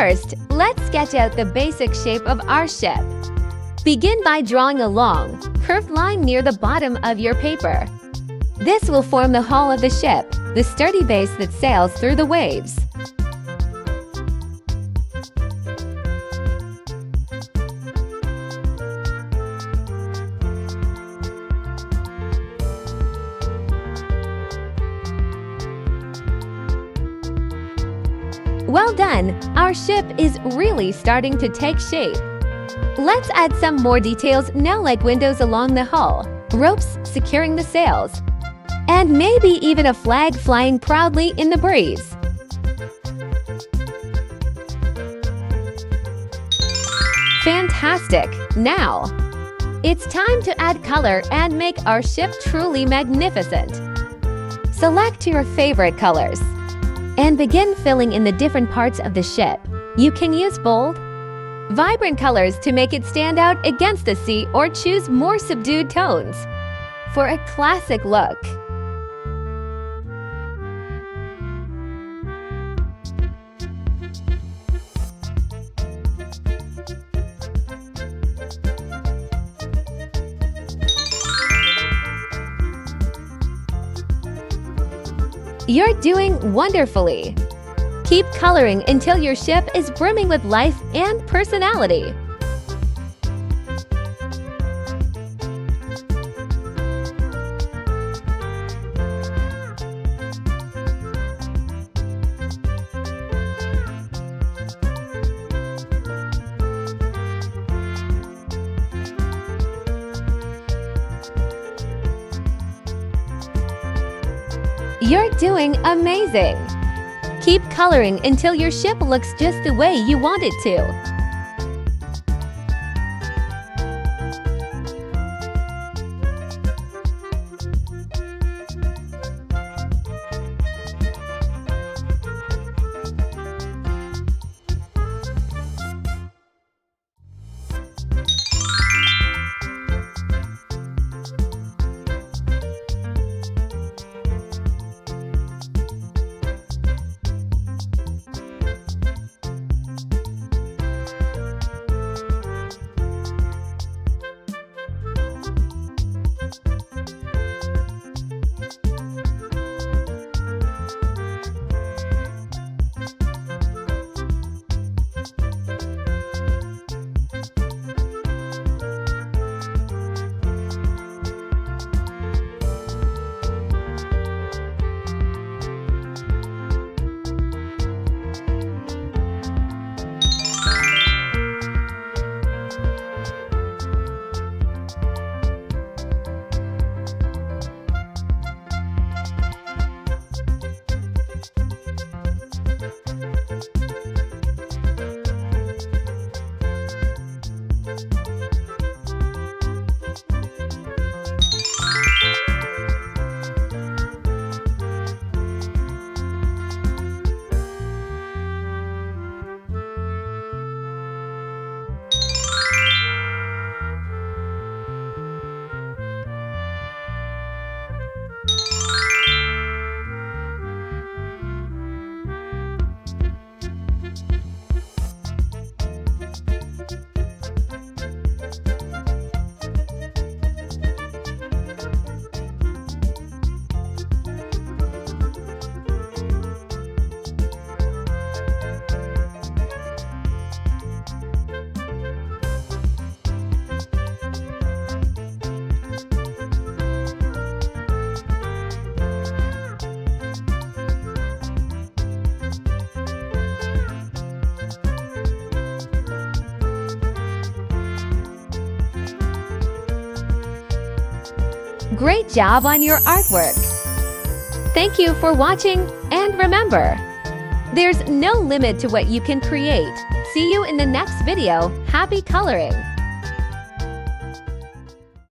First, let's sketch out the basic shape of our ship. Begin by drawing a long, curved line near the bottom of your paper. This will form the hull of the ship, the sturdy base that sails through the waves. Well done! Our ship is really starting to take shape. Let's add some more details now, like windows along the hull, ropes securing the sails, and maybe even a flag flying proudly in the breeze. Fantastic! Now, it's time to add color and make our ship truly magnificent. Select your favorite colors and begin filling in the different parts of the ship. You can use bold, vibrant colors to make it stand out against the sea, or choose more subdued tones for a classic look. You're doing wonderfully! Keep coloring until your ship is brimming with life and personality. You're doing amazing! Keep coloring until your ship looks just the way you want it to. Great job on your artwork! Thank you for watching, and remember, there's no limit to what you can create. See you in the next video. Happy coloring!